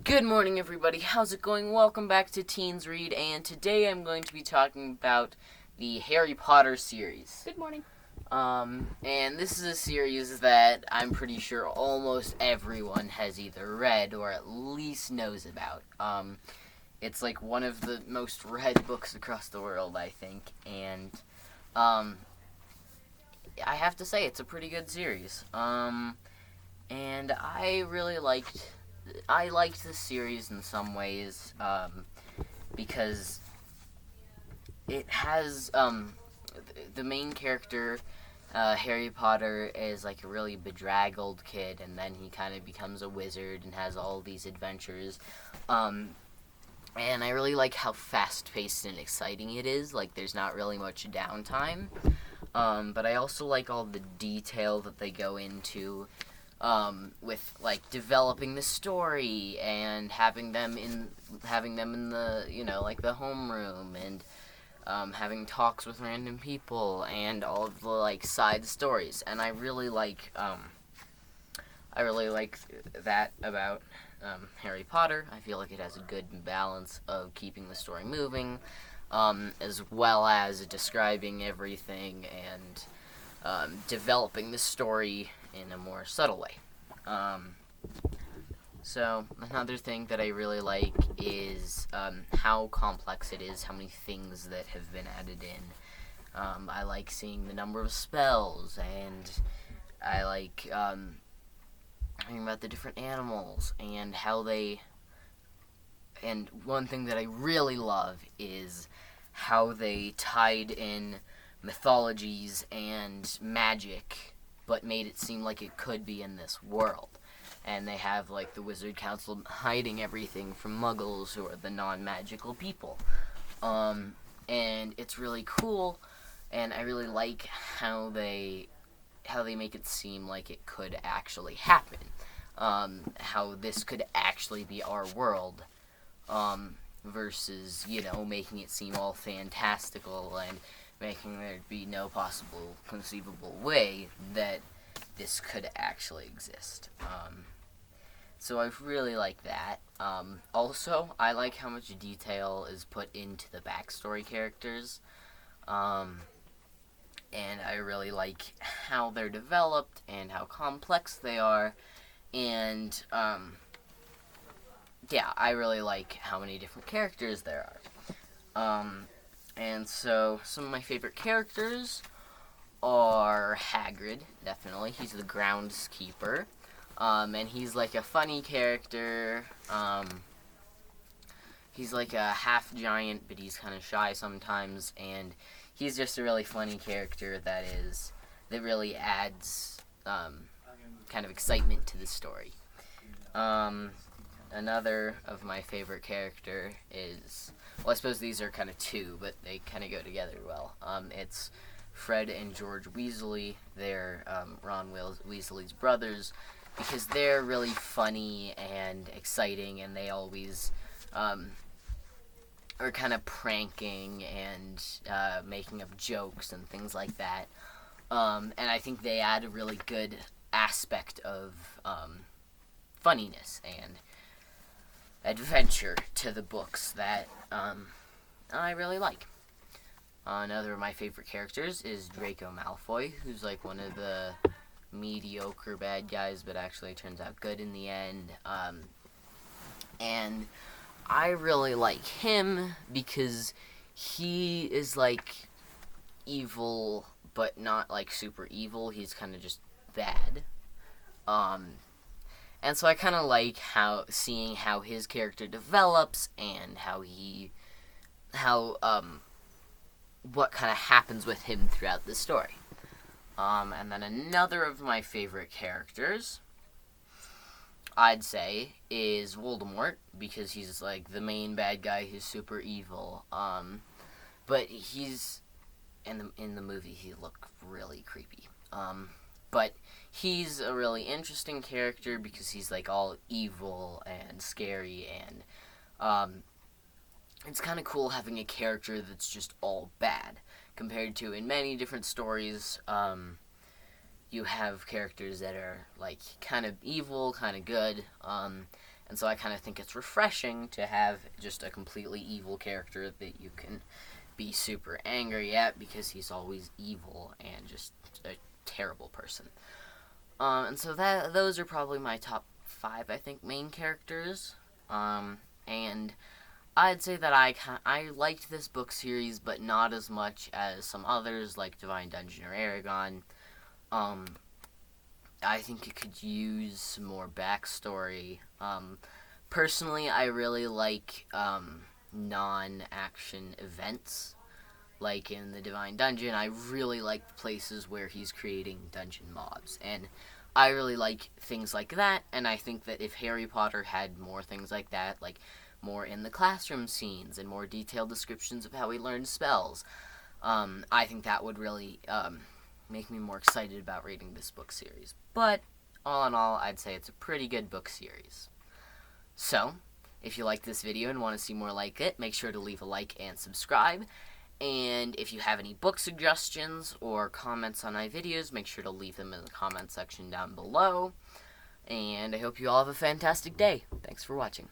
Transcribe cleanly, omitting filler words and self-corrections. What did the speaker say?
Good morning, everybody. How's it going? Welcome back to Teens Read, and today I'm going to be talking about the Harry Potter series. Good morning. And this is a series that I'm pretty sure almost everyone has either read or at least knows about. It's like one of the most read books across the world, I think, and, I have to say, it's a pretty good series. And I liked this series in some ways, because it has, the main character, Harry Potter, is like a really bedraggled kid, and then he kind of becomes a wizard and has all these adventures, and I really like how fast-paced and exciting it is. Like, there's not really much downtime, but I also like all the detail that they go into, with like developing the story and having them in the like the homeroom and having talks with random people and all of the like side stories. And I really like that about Harry Potter. I feel like it has a good balance of keeping the story moving, as well as describing everything and developing the story in a more subtle way. So another thing that I really like is how complex it is, how many things that have been added in. I like seeing the number of spells, and I like hearing about the different animals and how they. And one thing that I really love is how they tied in mythologies and magic, but made it seem like it could be in this world. And they have, like, the Wizard Council hiding everything from Muggles, who are the non-magical people. And it's really cool, and I really like how they make it seem like it could actually happen. How this could actually be our world, versus, making it seem all fantastical and making there be no possible conceivable way that this could actually exist. So I really like that. Also, I like how much detail is put into the backstory characters. And I really like how they're developed and how complex they are. And, I really like how many different characters there are. And so, some of my favorite characters are Hagrid, definitely. He's the groundskeeper. And he's like a funny character. He's like a half giant, but he's kind of shy sometimes. And he's just a really funny character that really adds kind of excitement to the story. Another of my favorite character is, well, I suppose these are kind of two, but they kind of go together well. It's Fred and George Weasley. They're Ron Weasley's brothers, because they're really funny and exciting, and they always are kind of pranking and making up jokes and things like that. And I think they add a really good aspect of funniness and adventure to the books that I really like. Another of my favorite characters is Draco Malfoy, who's like one of the mediocre bad guys, but actually turns out good in the end. And I really like him because he is like evil, but not like super evil. He's kind of just bad. And so I kind of like seeing how his character develops and what kind of happens with him throughout the story. And then another of my favorite characters, I'd say, is Voldemort, because he's like the main bad guy who's super evil. But he's in the movie he looked really creepy. But he's a really interesting character because he's like all evil and scary, and it's kind of cool having a character that's just all bad, compared to in many different stories, you have characters that are like kind of evil, kind of good, And so I kind of think it's refreshing to have just a completely evil character that you can be super angry at because he's always evil and just a terrible person. And so those are probably my top 5, I think, main characters. And I'd say that I liked this book series, but not as much as some others like Divine Dungeon or Eragon. I think it could use some more backstory. Personally, I really like non-action events. Like in the Divine Dungeon, I really like the places where he's creating dungeon mobs. And I really like things like that, and I think that if Harry Potter had more things like that, like more in the classroom scenes and more detailed descriptions of how he learned spells, I think that would really make me more excited about reading this book series. But all in all, I'd say it's a pretty good book series. So, if you like this video and want to see more like it, make sure to leave a like and subscribe. And if you have any book suggestions or comments on my videos, make sure to leave them in the comment section down below. And I hope you all have a fantastic day. Thanks for watching.